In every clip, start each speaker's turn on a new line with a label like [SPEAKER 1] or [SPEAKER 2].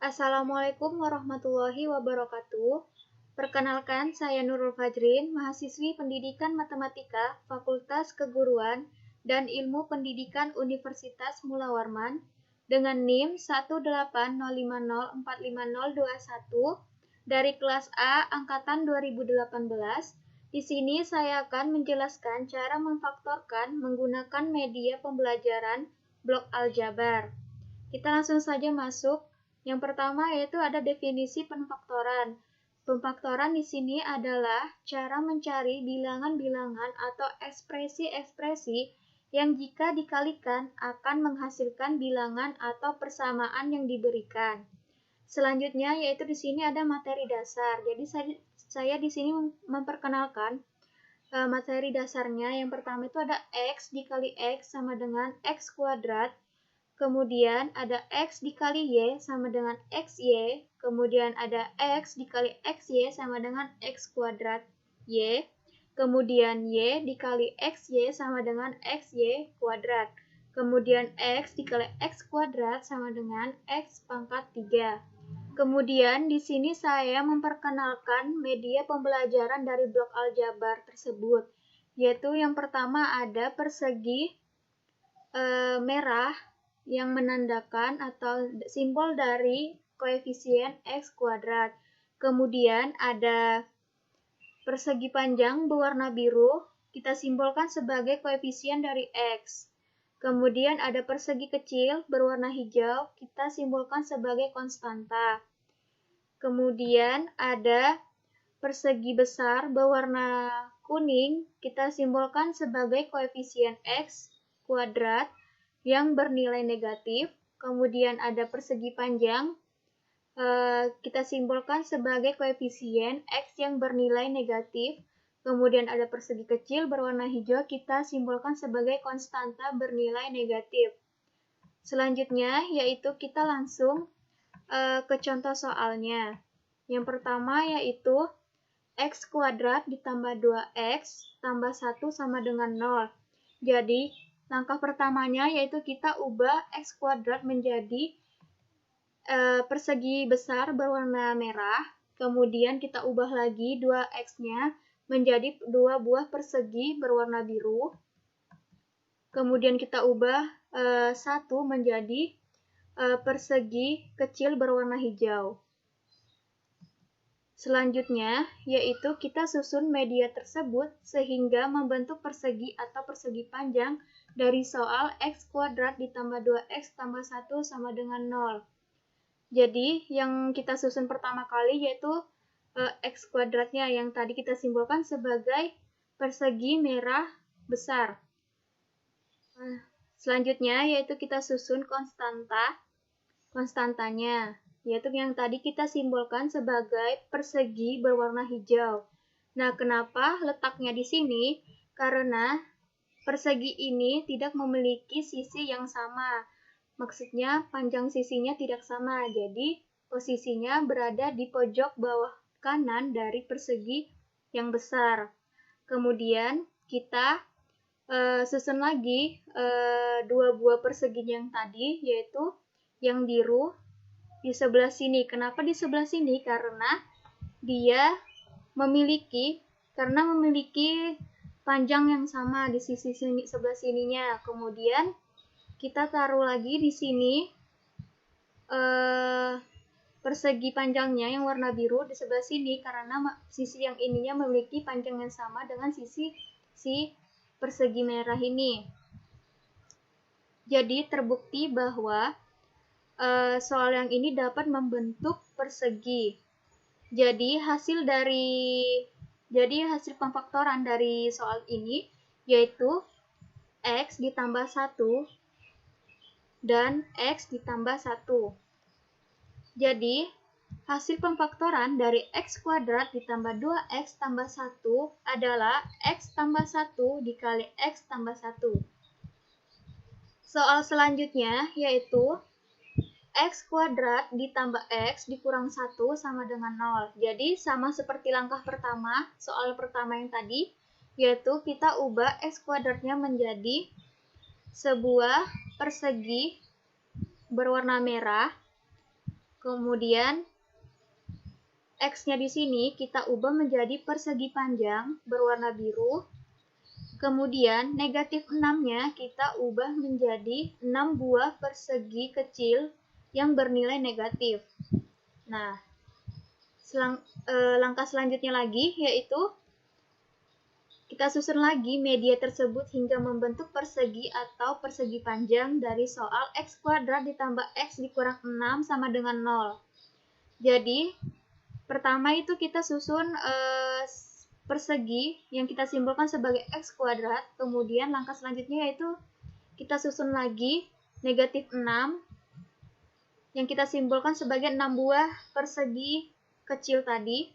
[SPEAKER 1] Assalamualaikum warahmatullahi wabarakatuh. Perkenalkan, saya Nurul Fajrin, mahasiswi Pendidikan Matematika, Fakultas Keguruan dan Ilmu Pendidikan Universitas Mula Warman dengan NIM 18050450021 dari kelas A angkatan 2018. Di sini saya akan menjelaskan cara memfaktorkan menggunakan media pembelajaran blok aljabar. Kita langsung saja masuk. Yang pertama yaitu ada definisi pemfaktoran. Pemfaktoran di sini adalah cara mencari bilangan-bilangan atau ekspresi-ekspresi yang jika dikalikan akan menghasilkan bilangan atau persamaan yang diberikan. Selanjutnya yaitu di sini ada materi dasar. Jadi saya di sini memperkenalkan materi dasarnya. Yang pertama itu ada X dikali X sama dengan X kuadrat. Kemudian ada X dikali Y sama dengan XY. Kemudian ada X dikali XY sama dengan X kuadrat Y. Kemudian Y dikali XY sama dengan XY kuadrat. Kemudian X dikali X kuadrat sama dengan X pangkat 3. Kemudian di sini saya memperkenalkan media pembelajaran dari blok aljabar tersebut. Yaitu yang pertama ada persegi merah yang menandakan atau simbol dari koefisien X kuadrat. Kemudian ada persegi panjang berwarna biru, kita simbolkan sebagai koefisien dari X. Kemudian ada persegi kecil berwarna hijau, kita simbolkan sebagai konstanta. Kemudian ada persegi besar berwarna kuning, kita simbolkan sebagai koefisien X kuadrat yang bernilai negatif. Kemudian ada persegi panjang, kita simbolkan sebagai koefisien X yang bernilai negatif. Kemudian ada persegi kecil berwarna hijau, kita simbolkan sebagai konstanta bernilai negatif. Selanjutnya yaitu kita langsung ke contoh soalnya. Yang pertama yaitu X kuadrat ditambah 2X tambah 1 sama dengan 0. Jadi langkah pertamanya yaitu kita ubah X kuadrat menjadi persegi besar berwarna merah. Kemudian kita ubah lagi 2X-nya menjadi 2 buah persegi berwarna biru. Kemudian kita ubah 1 menjadi persegi kecil berwarna hijau. Selanjutnya, yaitu kita susun media tersebut sehingga membentuk persegi atau persegi panjang dari soal X kuadrat ditambah 2X tambah 1 sama dengan 0. Jadi, yang kita susun pertama kali yaitu X kuadratnya yang tadi kita simbolkan sebagai persegi merah besar. Selanjutnya, yaitu kita susun konstantanya, yaitu yang tadi kita simbolkan sebagai persegi berwarna hijau. Nah, kenapa letaknya di sini? Karena persegi ini tidak memiliki sisi yang sama. Maksudnya panjang sisinya tidak sama. Jadi posisinya berada di pojok bawah kanan dari persegi yang besar. Kemudian kita susun lagi 2 buah persegi yang tadi, yaitu yang biru di sebelah sini. Kenapa di sebelah sini? Karena dia memiliki panjang yang sama di sisi sini, sebelah sininya. Kemudian kita taruh lagi di sini persegi panjangnya yang warna biru di sebelah sini karena sisi yang ininya memiliki panjang yang sama dengan sisi si persegi merah ini. Jadi terbukti bahwa soal yang ini dapat membentuk persegi. Jadi hasil pemfaktoran dari soal ini yaitu X ditambah 1 dan X ditambah 1. Jadi hasil pemfaktoran dari X kuadrat ditambah 2X tambah 1 adalah X tambah 1 dikali X tambah 1. Soal selanjutnya yaitu X kuadrat ditambah X dikurang 1 sama dengan 0. Jadi sama seperti langkah pertama, soal pertama yang tadi, yaitu kita ubah X kuadratnya menjadi sebuah persegi berwarna merah. Kemudian X-nya di sini kita ubah menjadi persegi panjang berwarna biru. Kemudian negatif 6-nya kita ubah menjadi 6 buah persegi kecil yang bernilai negatif. Nah, langkah selanjutnya lagi yaitu kita susun lagi media tersebut hingga membentuk persegi atau persegi panjang dari soal X kuadrat ditambah X dikurang 6 sama dengan 0. Jadi, pertama itu kita susun persegi yang kita simbolkan sebagai X kuadrat. Kemudian langkah selanjutnya yaitu kita susun lagi negatif 6 yang kita simbolkan sebagai 6 buah persegi kecil tadi.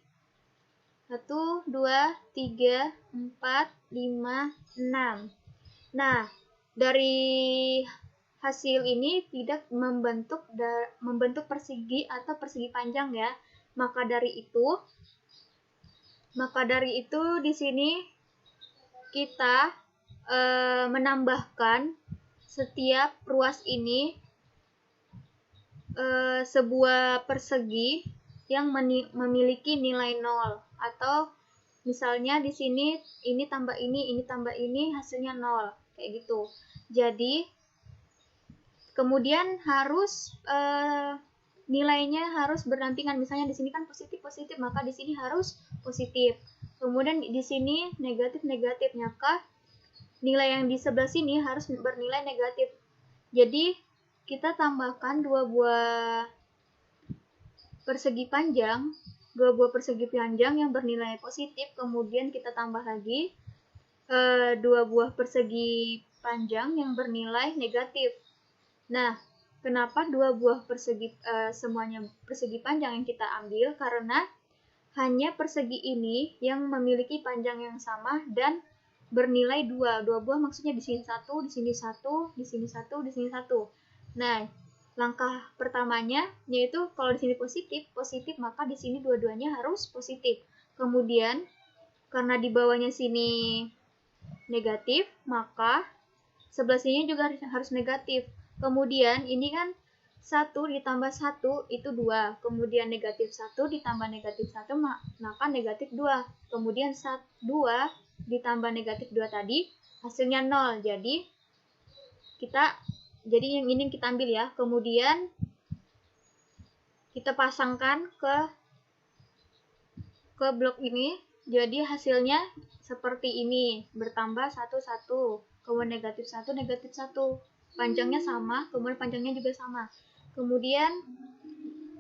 [SPEAKER 1] 1, 2, 3, 4, 5, 6. Nah, dari hasil ini tidak membentuk persegi atau persegi panjang ya. Maka dari itu di sini kita menambahkan setiap ruas ini sebuah persegi yang memiliki nilai 0, atau misalnya di sini ini tambah ini hasilnya 0 kayak gitu. Jadi kemudian harus nilainya harus berdampingan. Misalnya di sini kan positif, maka di sini harus positif. Kemudian di sini negatif, maka nilai yang di sebelah sini harus bernilai negatif. Jadi kita tambahkan dua buah persegi panjang yang bernilai positif, kemudian kita tambah lagi dua buah persegi panjang yang bernilai negatif. Nah, kenapa dua buah persegi semuanya persegi panjang yang kita ambil? Karena hanya persegi ini yang memiliki panjang yang sama dan bernilai 2 buah, maksudnya di sini 1, di sini 1, di sini 1, di sini 1. Nah, langkah pertamanya yaitu kalau di sini positif, maka di sini dua-duanya harus positif. Kemudian karena di bawahnya sini negatif, maka sebelah sini juga harus negatif. Kemudian ini kan 1 ditambah 1 itu 2. Kemudian negatif 1 ditambah negatif 1 maka negatif 2. Kemudian 2 ditambah negatif 2 tadi hasilnya 0. Jadi yang ini kita ambil ya. Kemudian kita pasangkan ke blok ini. Jadi hasilnya seperti ini, bertambah 1 1. Kemudian negatif 1 negatif 1. Panjangnya sama, kemudian panjangnya juga sama. Kemudian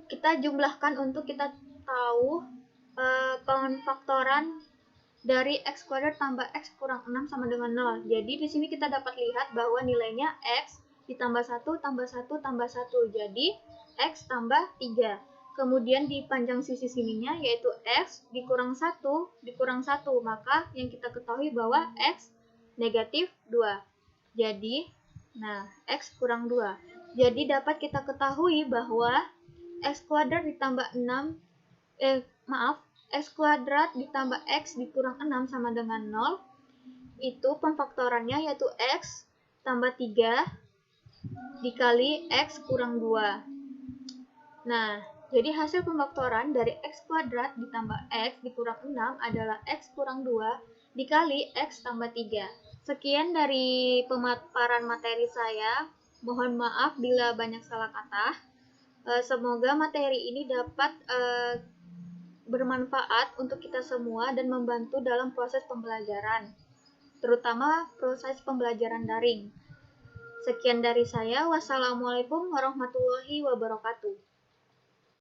[SPEAKER 1] kita jumlahkan untuk kita tahu pemfaktoran dari X kuadrat tambah X kurang 6 sama dengan 0. Jadi di sini kita dapat lihat bahwa nilainya X ditambah 1 tambah 1 tambah 1. Jadi X tambah 3. Kemudian di panjang sisi sininya yaitu X dikurang 1 dikurang 1. Maka yang kita ketahui bahwa X negatif 2. Jadi, X kurang 2. Jadi dapat kita ketahui bahwa X kuadrat ditambah 6, X kuadrat ditambah X dikurang 6 sama dengan 0. Itu pemfaktorannya yaitu X tambah 3 dikali X kurang 2. Nah, jadi hasil pemfaktoran dari X kuadrat ditambah X dikurang 6 adalah X kurang 2 dikali X tambah 3. Sekian dari pemaparan materi saya. Mohon maaf bila banyak salah kata. Semoga materi ini dapat bermanfaat untuk kita semua dan membantu dalam proses pembelajaran, terutama proses pembelajaran daring. Sekian dari saya. Wassalamualaikum warahmatullahi wabarakatuh.